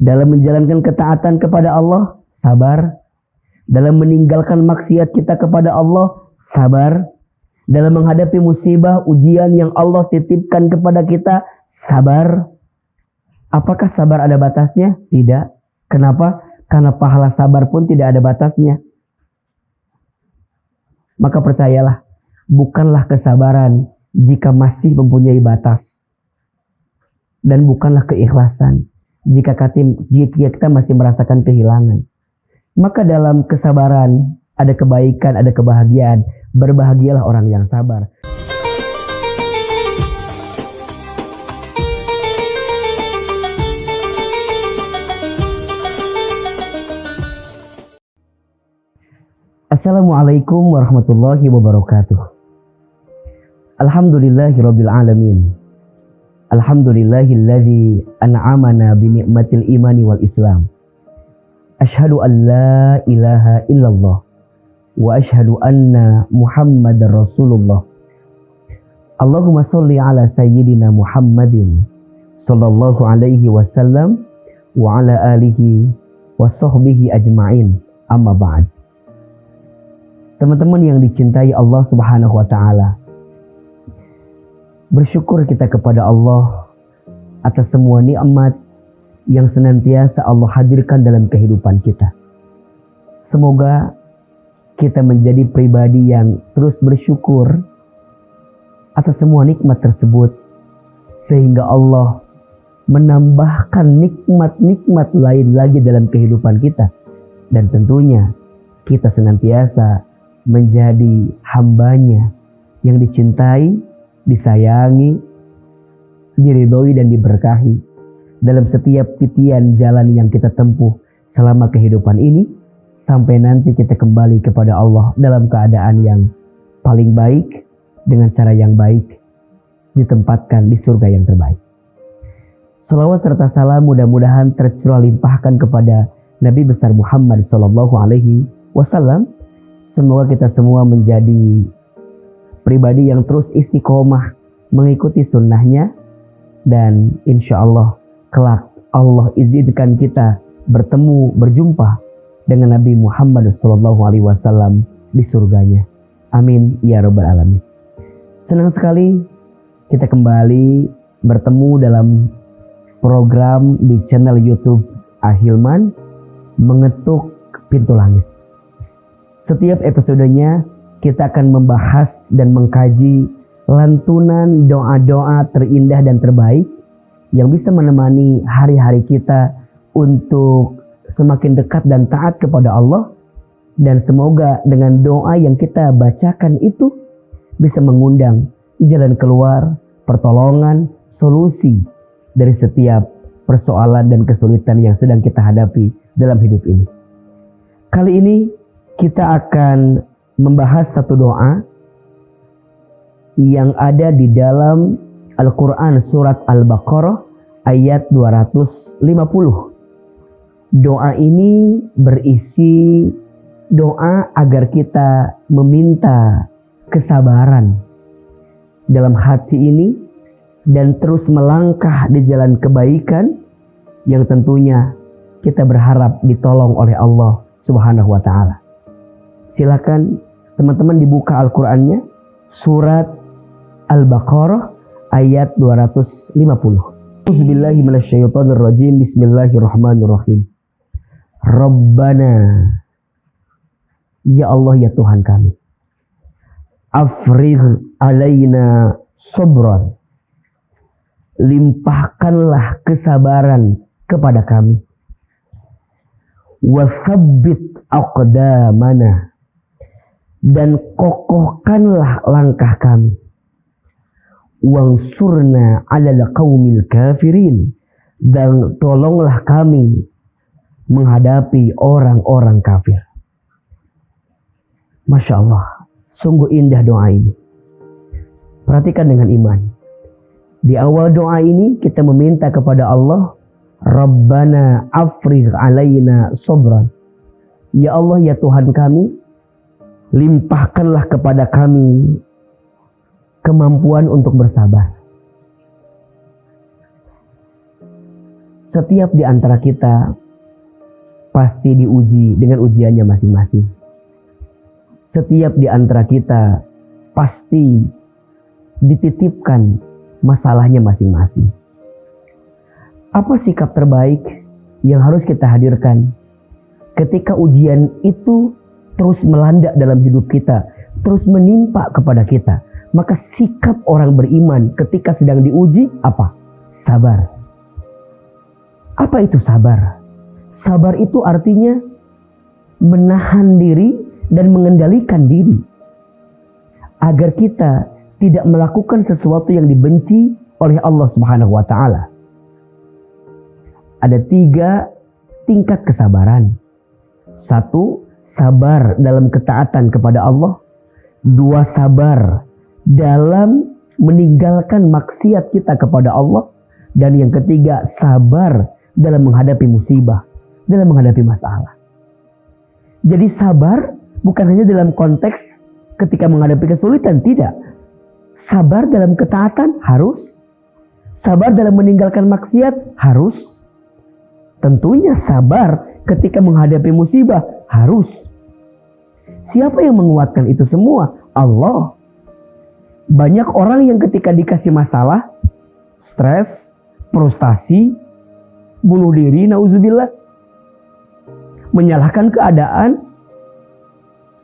Dalam menjalankan ketaatan kepada Allah, sabar. Dalam meninggalkan maksiat kita kepada Allah, sabar. Dalam menghadapi musibah, ujian yang Allah titipkan kepada kita, sabar. Apakah sabar ada batasnya? Tidak. Kenapa? Karena pahala sabar pun tidak ada batasnya. Maka percayalah, bukanlah kesabaran jika masih mempunyai batas. Dan bukanlah keikhlasan jika kita masih merasakan kehilangan. Maka dalam kesabaran ada kebaikan, ada kebahagiaan. Berbahagialah orang yang sabar. Assalamualaikum warahmatullahi wabarakatuh. Alhamdulillahirabbil alamin. Alhamdulillahilladzi an'amana bi ni'matil imani wal islam. Asyhadu an la ilaha illallah wa asyhadu anna Muhammadar Rasulullah. Allahumma sholli ala sayyidina Muhammadin sallallahu alaihi wasallam wa ala alihi wa sahbihi ajma'in. Amma ba'd. Teman-teman yang dicintai Allah Subhanahu wa taala, bersyukur kita kepada Allah atas semua nikmat yang senantiasa Allah hadirkan dalam kehidupan kita. Semoga kita menjadi pribadi yang terus bersyukur atas semua nikmat tersebut, sehingga Allah menambahkan nikmat-nikmat lain lagi dalam kehidupan kita. Dan tentunya kita senantiasa menjadi hambanya yang dicintai, disayangi, diridhoi dan diberkahi dalam setiap titian jalan yang kita tempuh selama kehidupan ini, sampai nanti kita kembali kepada Allah dalam keadaan yang paling baik, dengan cara yang baik, ditempatkan di surga yang terbaik. Salawat serta salam mudah-mudahan tercurah limpahkan kepada Nabi besar Muhammad SAW. Semoga kita semua menjadi pribadi yang terus istiqomah mengikuti sunnahnya, dan insya Allah kelak Allah izinkan kita bertemu, berjumpa dengan Nabi Muhammad SAW di surganya. Amin ya rabbal alamin. Senang sekali kita kembali bertemu dalam program di channel YouTube Ahilman, Mengetuk Pintu Langit. Setiap episodenya kita akan membahas dan mengkaji lantunan doa-doa terindah dan terbaik yang bisa menemani hari-hari kita untuk semakin dekat dan taat kepada Allah. Dan semoga dengan doa yang kita bacakan itu bisa mengundang jalan keluar, pertolongan, solusi dari setiap persoalan dan kesulitan yang sedang kita hadapi dalam hidup ini. Kali ini kita akan membahas satu doa yang ada di dalam Al-Quran surat Al-Baqarah ayat 250. Doa ini berisi doa agar kita meminta kesabaran dalam hati ini dan terus melangkah di jalan kebaikan yang tentunya kita berharap ditolong oleh Allah Subhanahu wa taala. Silakan teman-teman dibuka Al-Qur'annya, surat Al-Baqarah ayat 250. Auzubillahi minasyaitonirrajim. Bismillahirrahmanirrahim. Rabbana, ya Allah ya Tuhan kami, afrigh alaina sabran, limpahkanlah kesabaran kepada kami. Wa tsabbit aqdamana, dan kokohkanlah langkah kami. Wansurna 'alal qaumil kafirin, dan tolonglah kami menghadapi orang-orang kafir. Masya Allah, sungguh indah doa ini. Perhatikan dengan iman. Di awal doa ini kita meminta kepada Allah, Rabbana afrigh alaina sabran. Ya Allah ya Tuhan kami, limpahkanlah kepada kami kemampuan untuk bersabar. Setiap di antara kita pasti diuji dengan ujiannya masing-masing. Setiap di antara kita pasti dititipkan masalahnya masing-masing. Apa sikap terbaik yang harus kita hadirkan ketika ujian itu terus melanda dalam hidup kita, terus menimpa kepada kita? Maka sikap orang beriman ketika sedang diuji apa? Sabar. Apa itu sabar? Sabar itu artinya menahan diri dan mengendalikan diri agar kita tidak melakukan sesuatu yang dibenci oleh Allah Subhanahu wa taala. Ada 3 tingkat kesabaran. 1, sabar dalam ketaatan kepada Allah. 2, sabar dalam meninggalkan maksiat kita kepada Allah. Dan yang ketiga, sabar dalam menghadapi musibah, dalam menghadapi masalah. Jadi sabar bukan hanya dalam konteks ketika menghadapi kesulitan, tidak. Sabar dalam ketaatan harus. Sabar dalam meninggalkan maksiat harus. Tentunya sabar ketika menghadapi musibah harus. Siapa yang menguatkan itu semua? Allah. Banyak orang yang ketika dikasih masalah, stres, frustasi, bunuh diri, nauzubillah, menyalahkan keadaan.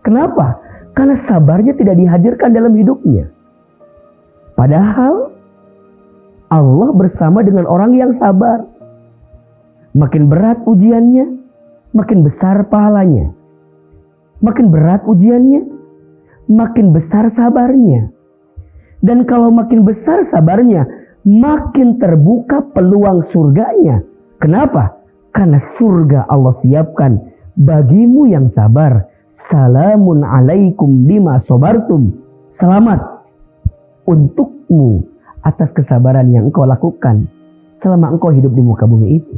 Kenapa? Karena sabarnya tidak dihadirkan dalam hidupnya. Padahal Allah bersama dengan orang yang sabar. Makin berat ujiannya, makin besar pahalanya. Makin berat ujiannya, makin besar sabarnya. Dan kalau makin besar sabarnya, makin terbuka peluang surganya. Kenapa? Karena surga Allah siapkan bagimu yang sabar. Salamun alaikum bima sabartum. Selamat untukmu atas kesabaran yang engkau lakukan selama engkau hidup di muka bumi itu.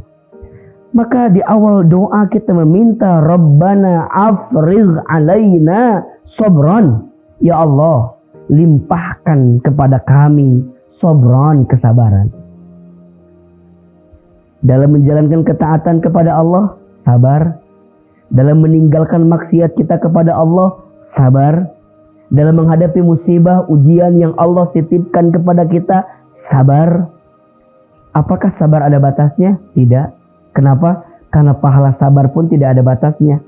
Maka di awal doa kita meminta Rabbana afrigh alaina sabran. Ya Allah, limpahkan kepada kami sabran, kesabaran. Dalam menjalankan ketaatan kepada Allah, sabar. Dalam meninggalkan maksiat kita kepada Allah, sabar. Dalam menghadapi musibah, ujian yang Allah titipkan kepada kita, sabar. Apakah sabar ada batasnya? Tidak. Kenapa? Karena pahala sabar pun tidak ada batasnya.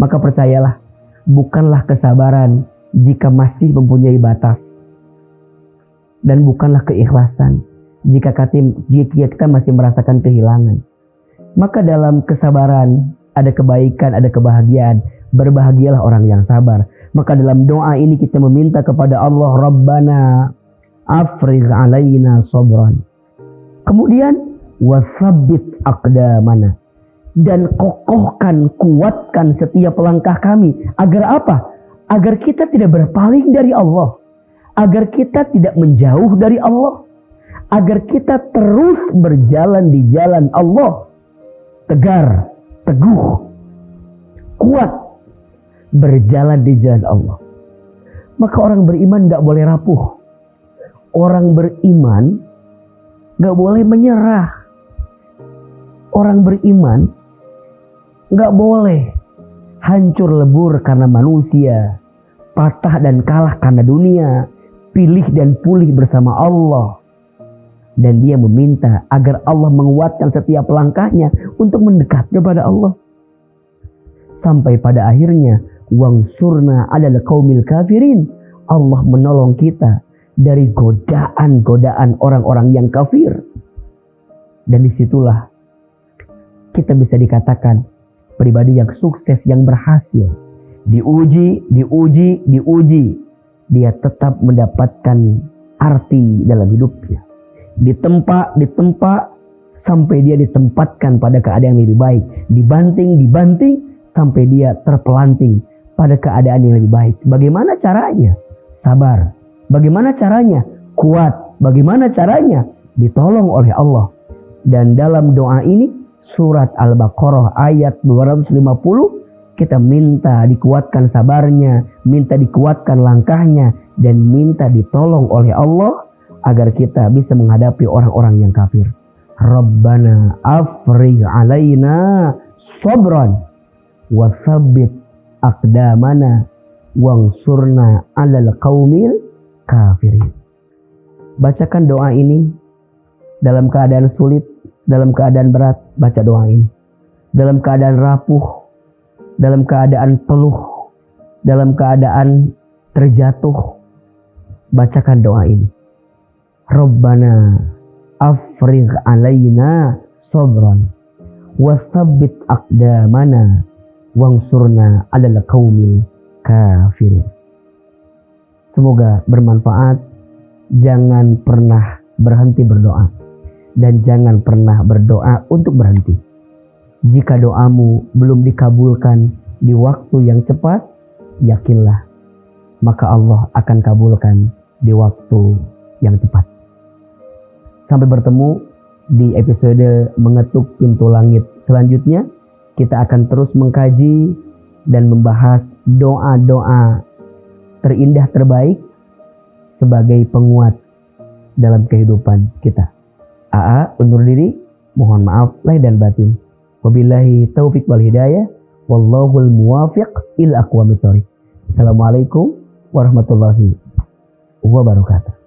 Maka percayalah, bukanlah kesabaran jika masih mempunyai batas. Dan bukanlah keikhlasan jika kita masih merasakan kehilangan. Maka dalam kesabaran ada kebaikan, ada kebahagiaan. Berbahagialah orang yang sabar. Maka dalam doa ini kita meminta kepada Allah, Rabbana afrigh alaina sabran. Kemudian wasabbit aqdamana, dan kokohkan, kuatkan setiap langkah kami. Agar apa? Agar kita tidak berpaling dari Allah, agar kita tidak menjauh dari Allah, agar kita terus berjalan di jalan Allah, tegar, teguh, kuat, berjalan di jalan Allah. Maka orang beriman gak boleh rapuh. Orang beriman gak boleh menyerah. Orang beriman gak boleh hancur lebur karena manusia, patah dan kalah karena dunia, pilih dan pulih bersama Allah. Dan dia meminta agar Allah menguatkan setiap langkahnya untuk mendekat kepada Allah. Sampai pada akhirnya, wangsurna 'alal qaumil kafirin. Allah menolong kita dari godaan-godaan orang-orang yang kafir. Dan disitulah kita bisa dikatakan pribadi yang sukses, yang berhasil. Diuji, dia tetap mendapatkan arti dalam hidupnya. Ditempa sampai dia ditempatkan pada keadaan yang lebih baik. Dibanting sampai dia terpelanting pada keadaan yang lebih baik. Bagaimana caranya? Sabar. Bagaimana caranya? Kuat. Bagaimana caranya? Ditolong oleh Allah. Dan dalam doa ini, surat Al-Baqarah ayat 250, kita minta dikuatkan sabarnya, minta dikuatkan langkahnya, dan minta ditolong oleh Allah agar kita bisa menghadapi orang-orang yang kafir. Rabbana afrigh alaina sabran wa tsabbit aqdamana wansurna 'alal qaumil kafirin. Bacakan doa ini dalam keadaan sulit, dalam keadaan berat, baca doa ini. Dalam keadaan rapuh, dalam keadaan peluh, dalam keadaan terjatuh, bacakan doa ini. Rabbana afrigh alaina sabran wa tsabbit aqdamana wansurna 'alal qaumil kafirin. Semoga bermanfaat. Jangan pernah berhenti berdoa dan jangan pernah berdoa untuk berhenti. Jika doamu belum dikabulkan di waktu yang cepat, yakinlah maka Allah akan kabulkan di waktu yang tepat. Sampai bertemu di episode Mengetuk Pintu Langit selanjutnya. Kita akan terus mengkaji dan membahas doa-doa terindah terbaik sebagai penguat dalam kehidupan kita. AA undur diri, mohon maaf lahir dan batin. Wabillahi taufiq wal hidayah, wallahul muwafiq ila aqwamit thoriq. Assalamualaikum warahmatullahi wabarakatuh.